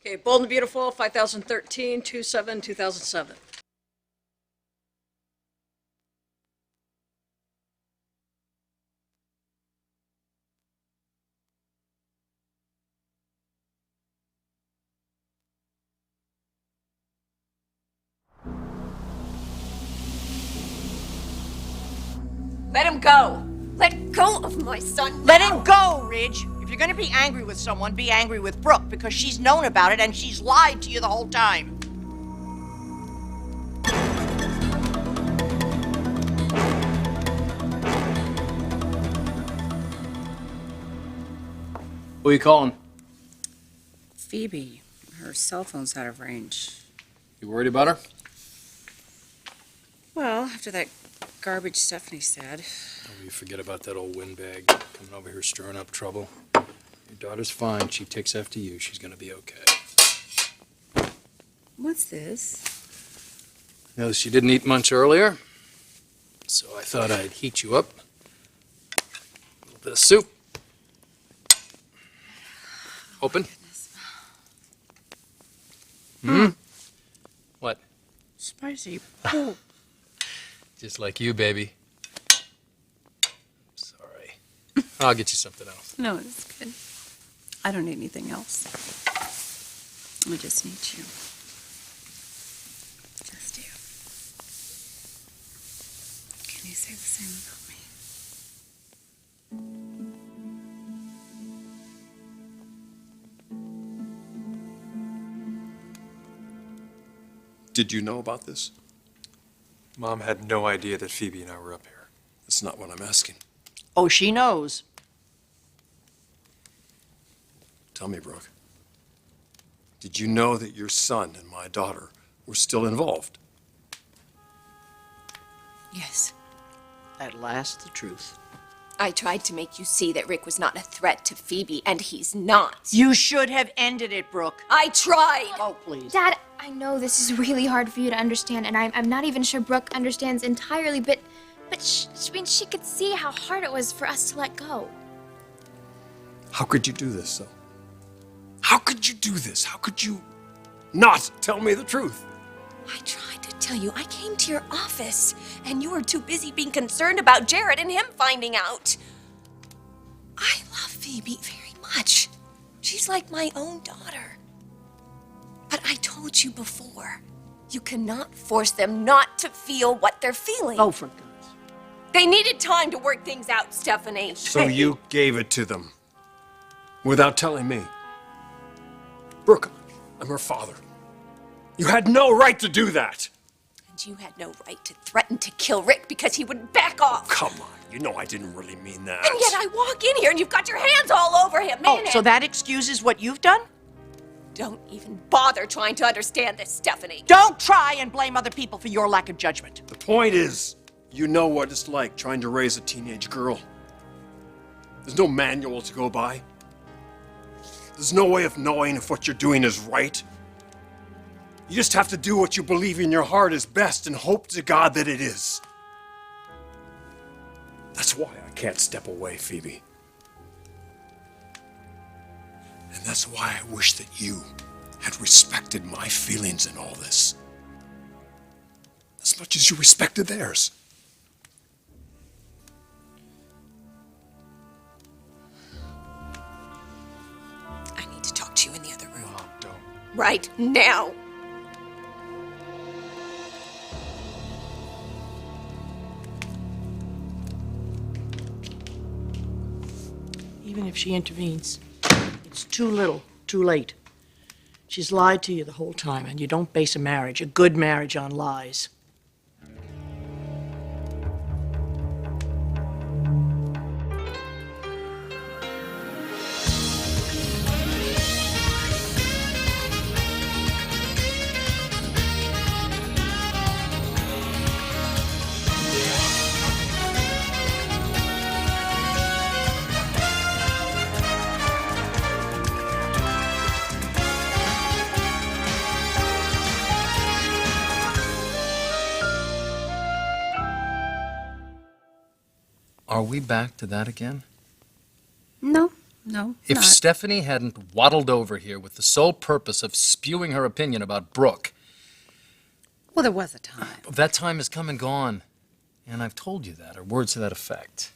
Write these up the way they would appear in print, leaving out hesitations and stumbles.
Okay, Bold and Beautiful, 5013, 27-2007. Let him go. Let go of my son. Let him go, Ridge. If you're gonna be angry with someone, be angry with Brooke, because she's known about it and she's lied to you the whole time. Who are you calling? Phoebe. Her cell phone's out of range. You worried about her? Well, after that garbage Stephanie said. Oh, you forget about that old windbag coming over here stirring up trouble. Your daughter's fine. She takes after you. She's gonna be okay. What's this? You know, she didn't eat much earlier, so I thought I'd heat you up. A little bit of soup. Open. What? Spicy. Just like you, baby. Sorry. I'll get you something else. No, it's good. I don't need anything else. I just need you. Just you. Can you say the same about me? Did you know about this? Mom had no idea that Phoebe and I were up here. That's not what I'm asking. Oh, she knows. Tell me, Brooke. Did you know that your son and my daughter were still involved? Yes. At last, the truth. I tried to make you see that Rick was not a threat to Phoebe, and he's not. You should have ended it, Brooke. I tried. Oh, please. Dad, I know this is really hard for you to understand, and I'm not even sure Brooke understands entirely, but she could see how hard it was for us to let go. How could you do this, though? How could you do this? How could you not tell me the truth? I tried to tell you. I came to your office, and you were too busy being concerned about Jared and him finding out. I love Phoebe very much. She's like my own daughter. But I told you before, you cannot force them not to feel what they're feeling. Oh, for goodness. They needed time to work things out, Stephanie. So you gave it to them without telling me. Brooke, I'm her father. You had no right to do that. And you had no right to threaten to kill Rick because he wouldn't back off. Come on, you know I didn't really mean that. And yet I walk in here and you've got your hands all over him, man. Oh, so that excuses what you've done? Don't even bother trying to understand this, Stephanie. Don't try and blame other people for your lack of judgment. The point is, you know what it's like trying to raise a teenage girl. There's no manual to go by. There's no way of knowing if what you're doing is right. You just have to do what you believe in your heart is best and hope to God that it is. That's why I can't step away, Phoebe. And that's why I wish that you had respected my feelings in all this. As much as you respected theirs. I need to talk to you in the other room. Oh, don't. Right now. Even if she intervenes, it's too little, too late. She's lied to you the whole time, and you don't base a good marriage, on lies. Are we back to that again? No, No, If not. Stephanie hadn't waddled over here with the sole purpose of spewing her opinion about Brooke, Well, there was a time. that time has come and gone. And I've told you that, or words to that effect.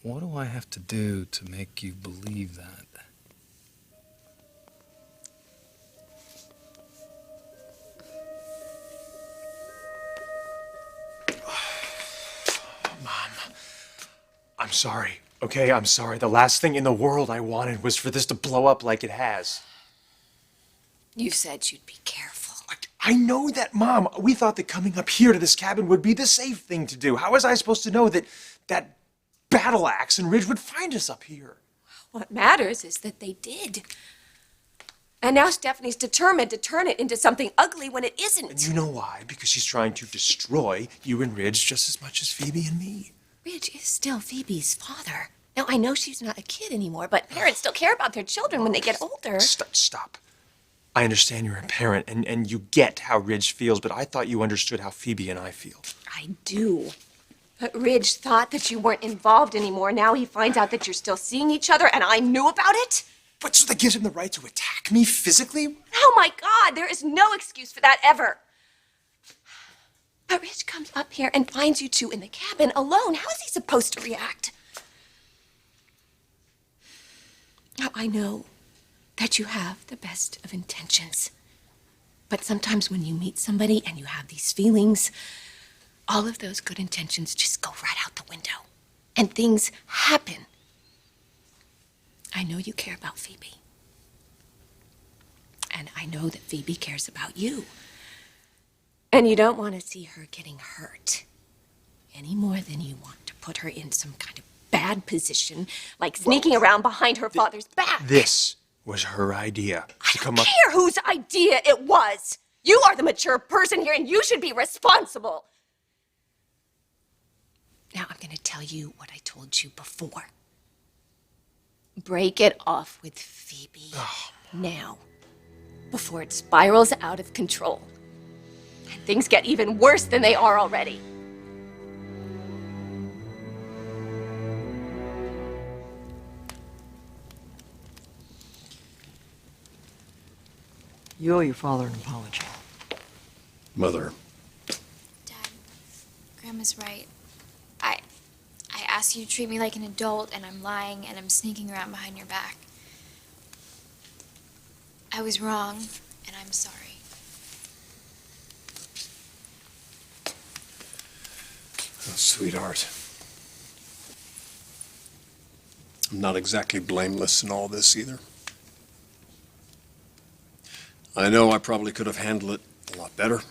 What do I have to do to make you believe that? I'm sorry, okay? I'm sorry. The last thing in the world I wanted was for this to blow up like it has. You said you'd be careful. I know that, Mom. We thought that coming up here to this cabin would be the safe thing to do. How was I supposed to know that that battle axe and Ridge would find us up here? What matters is that they did. And now Stephanie's determined to turn it into something ugly when it isn't. And you know why? Because she's trying to destroy you and Ridge just as much as Phoebe and me. Ridge is still Phoebe's father. Now, I know she's not a kid anymore, but parents still care about their children when they get older. Stop. I understand you're a parent and you get how Ridge feels, but I thought you understood how Phoebe and I feel. I do. But Ridge thought that you weren't involved anymore. Now he finds out that you're still seeing each other, and I knew about it? But so that gives him the right to attack me physically? Oh my God, there is no excuse for that ever. But Ridge comes up here and finds you two in the cabin alone. How is he supposed to react? Now, I know that you have the best of intentions. But sometimes when you meet somebody and you have these feelings, all of those good intentions just go right out the window. And things happen. I know you care about Phoebe. And I know that Phoebe cares about you. And you don't want to see her getting hurt any more than you want to put her in some kind of bad position, like sneaking around behind her father's back. This was her idea to I come don't up. care whose idea it was. You are the mature person here, and you should be responsible. Now I'm going to tell you what I told you before. Break it off with Phoebe now, before it spirals out of control. And things get even worse than they are already. You owe your father an apology. Mother. Dad, Grandma's right. I asked you to treat me like an adult, and I'm lying, and I'm sneaking around behind your back. I was wrong, and I'm sorry. Oh, sweetheart. I'm not exactly blameless in all this either. I know I probably could have handled it a lot better.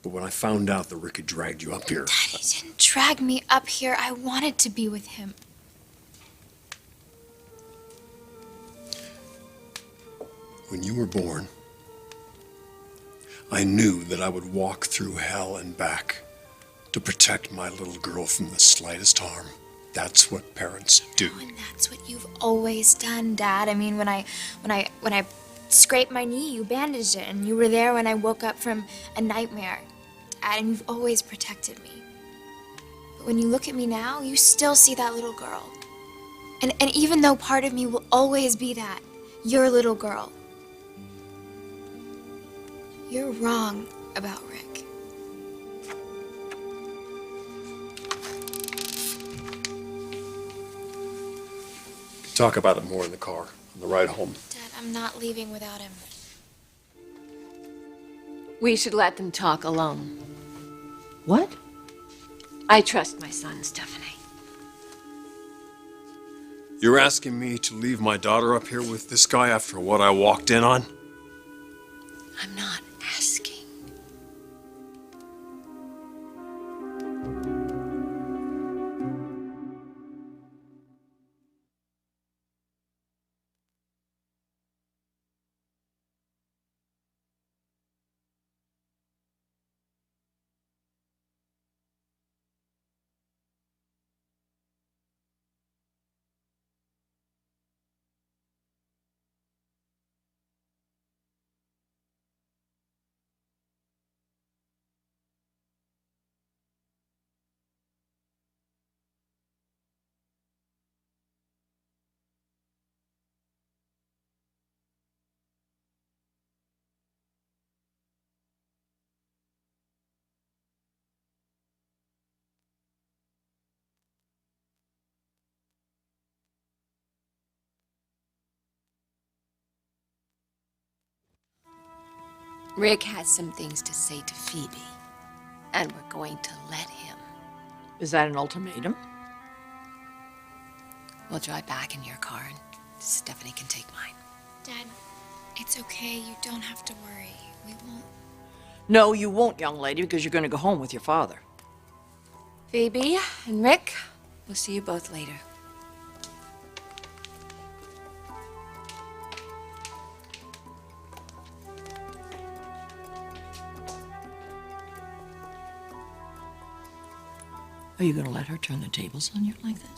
But when I found out that Rick had dragged you up here... Daddy didn't drag me up here. I wanted to be with him. When you were born, I knew that I would walk through hell and back to protect my little girl from the slightest harm. That's what parents do. Oh, and that's what you've always done, Dad. I mean, when I scraped my knee, you bandaged it, and you were there when I woke up from a nightmare. Dad, and you've always protected me. But when you look at me now, you still see that little girl. And even though part of me will always be that, your little girl, you're wrong about Rick. Talk about it more in the car on the ride home. Dad, I'm not leaving without him. We should let them talk alone. What? I trust my son, Stephanie. You're asking me to leave my daughter up here with this guy after what I walked in on? I'm not asking. Rick has some things to say to Phoebe, and we're going to let him. Is that an ultimatum? We'll drive back in your car, and Stephanie can take mine. Dad, it's okay. You don't have to worry. We won't. No, you won't, young lady, because you're going to go home with your father. Phoebe and Rick, we'll see you both later. Are you going to let her turn the tables on you like this?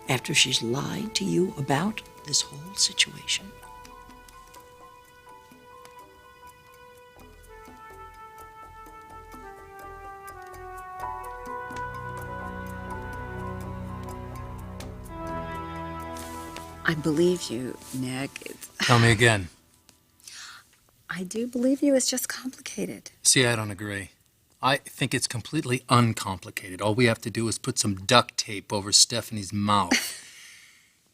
After she's lied to you about this whole situation? I believe you, Nick. Tell me again. I do believe you. It's just complicated. See, I don't agree. I think it's completely uncomplicated. All we have to do is put some duct tape over Stephanie's mouth.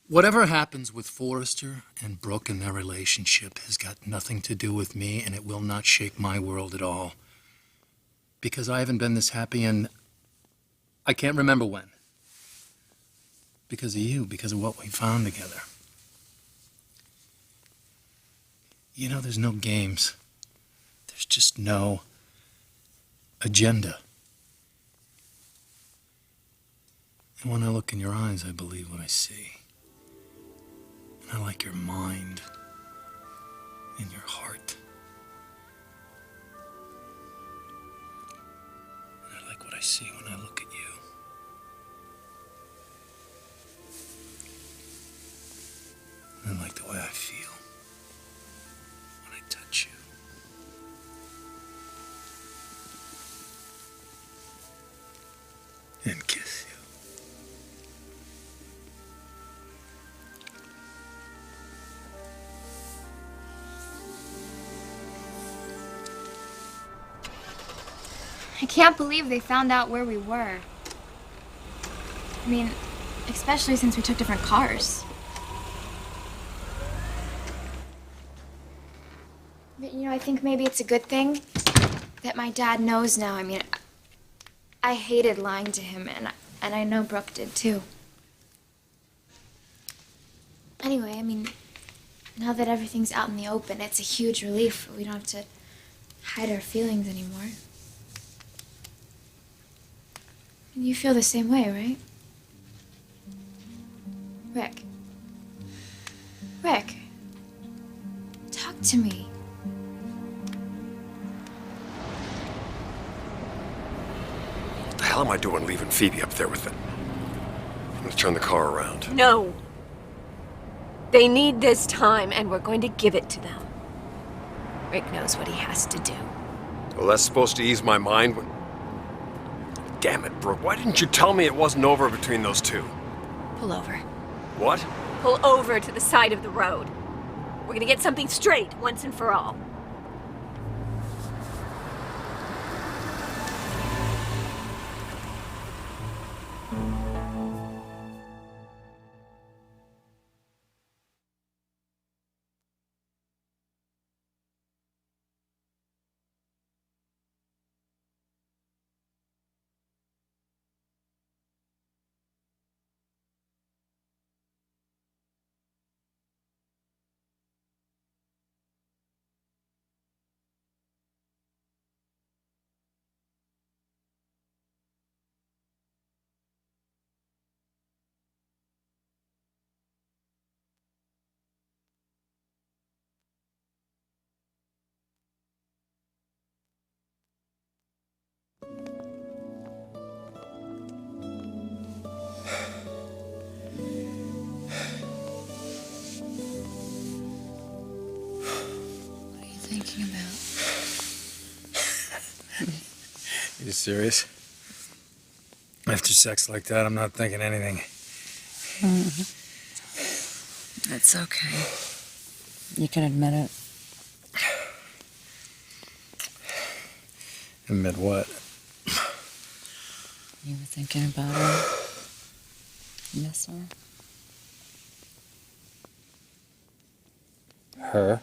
Whatever happens with Forrester and Brooke and their relationship has got nothing to do with me, and it will not shake my world at all. Because I haven't been this happy in... I can't remember when. Because of you, because of what we found together. You know, there's no games. There's just no agenda. And when I look in your eyes, I believe what I see. And I like your mind and your heart. And I like what I see when I look at you. And I like the way I feel when I touch you. And kiss you. I can't believe they found out where we were. I mean, especially since we took different cars. But, I think maybe it's a good thing that my dad knows now. I mean, I hated lying to him, and I know Brooke did too. Anyway, I mean, now that everything's out in the open, it's a huge relief. We don't have to hide our feelings anymore. And you feel the same way, right? Rick. Rick. Talk to me. What the hell am I doing leaving Phoebe up there with it? I'm gonna turn the car around. No. They need this time, and we're going to give it to them. Rick knows what he has to do. Well, that's supposed to ease my mind when... Damn it, Brooke. Why didn't you tell me it wasn't over between those two? Pull over. What? Pull over to the side of the road. We're gonna get something straight once and for all. What are you thinking about? You serious? After sex like that, I'm not thinking anything. It's okay. You can admit it. Admit what? You were thinking about her. Miss her. Her?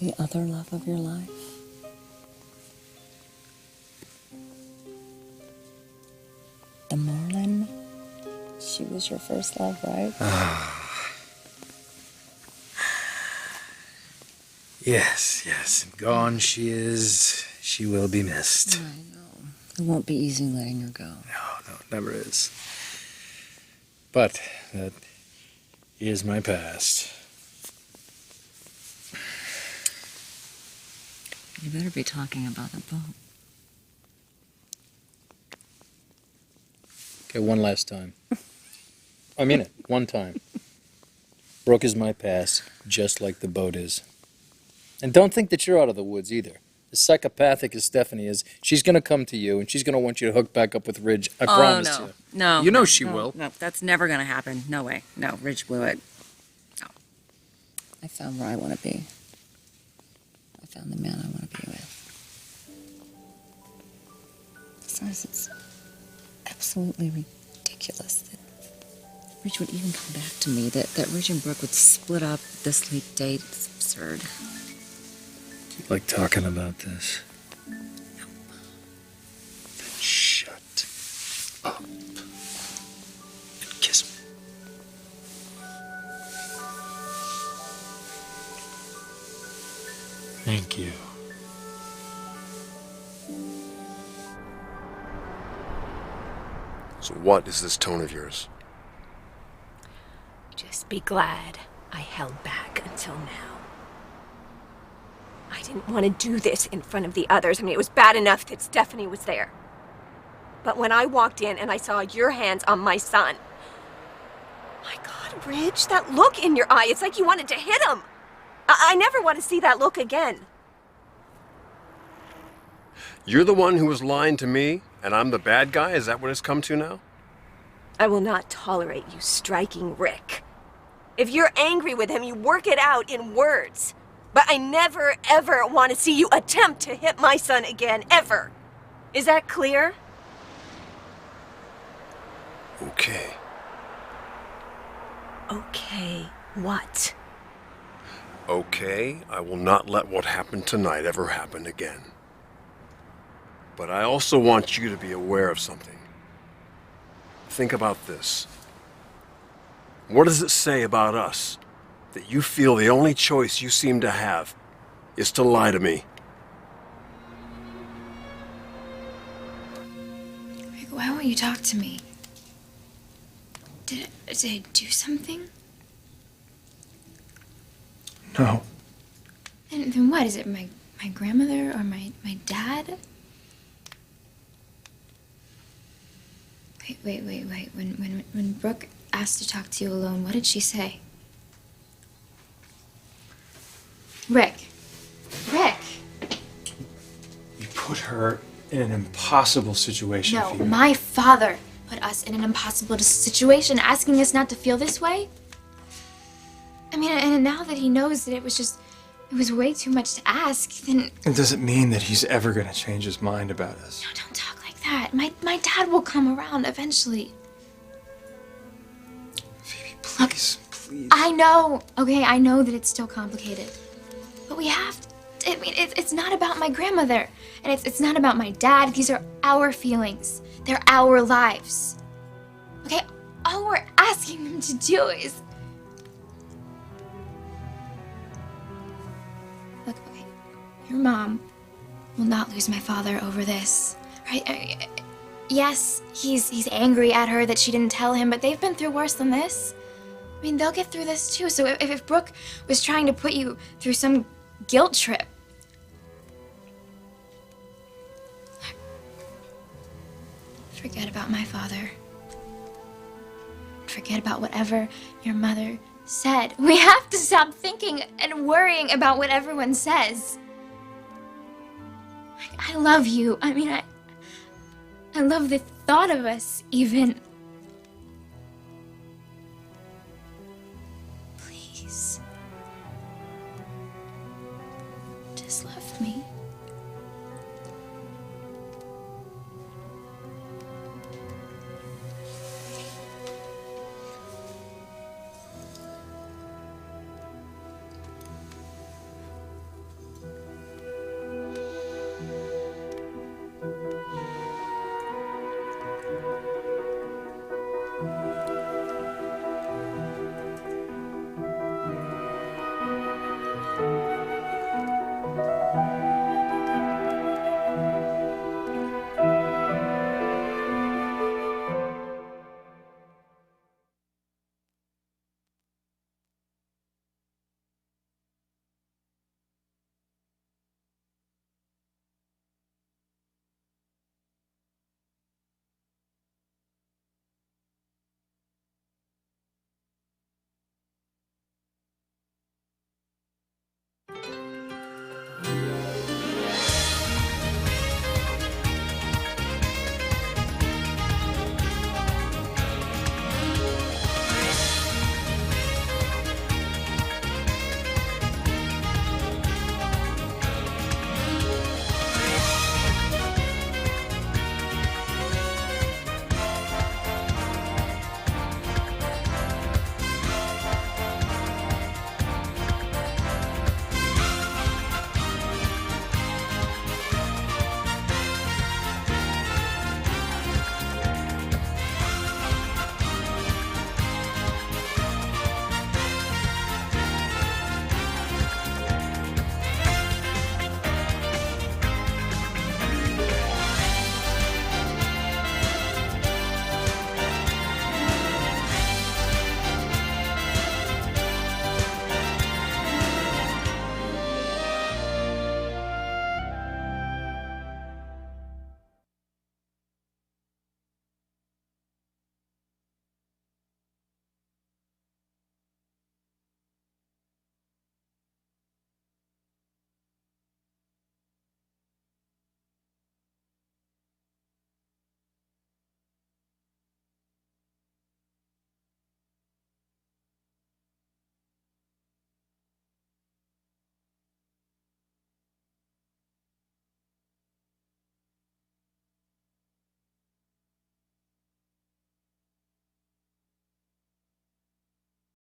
The other love of your life? The Marlin? She was your first love, right? Yes. And gone she is. She will be missed. I know. It won't be easy letting her go. No, it never is. But that is my past. You better be talking about the boat. Okay, one last time. I mean it, one time. Brooke is my past, just like the boat is. And don't think that you're out of the woods either. As psychopathic as Stephanie is, she's going to come to you, and she's going to want you to hook back up with Ridge. I promise you. No. You know she will. No, that's never going to happen. No way. No, Ridge blew it. No. I found where I want to be. I found the man I want to be with. Besides, it's absolutely ridiculous that Ridge would even come back to me, that Ridge and Brooke would split up this late date. It's absurd. Do you like talking about this? No. Then shut up and kiss me. Thank you. So what is this tone of yours? Just be glad I held back until now. I didn't want to do this in front of the others. I mean, it was bad enough that Stephanie was there. But when I walked in and I saw your hands on my son, my God, Ridge, that look in your eye, it's like you wanted to hit him. I never want to see that look again. You're the one who was lying to me, and I'm the bad guy? Is that what it's come to now? I will not tolerate you striking Rick. If you're angry with him, you work it out in words. But I never, ever want to see you attempt to hit my son again, ever. Is that clear? Okay. Okay, what? Okay, I will not let what happened tonight ever happen again. But I also want you to be aware of something. Think about this. What does it say about us that you feel the only choice you seem to have is to lie to me? Rick, why won't you talk to me? Did I do something? No. Then what? Is it my grandmother or my dad? Wait. When Brooke asked to talk to you alone, what did she say? Rick. You put her in an impossible situation, No, Phoebe. my father put us in an impossible situation, asking us not to feel this way. I mean, and now that he knows that it was way too much to ask, then... It doesn't mean that he's ever going to change his mind about us. No, don't talk like that. My dad will come around eventually. Phoebe, please. I know, okay, I know that it's still complicated. But we have to, I mean, it's not about my grandmother. And it's not about my dad. These are our feelings. They're our lives. Okay, all we're asking them to do is... Look, okay, your mom will not lose my father over this, right? Yes, he's angry at her that she didn't tell him, but they've been through worse than this. I mean, they'll get through this too. So if Brooke was trying to put you through some guilt trip, forget about my father. Forget about whatever your mother said. We have to stop thinking and worrying about what everyone says. I love you. I mean, I love the thought of us, even. Please. Just love me.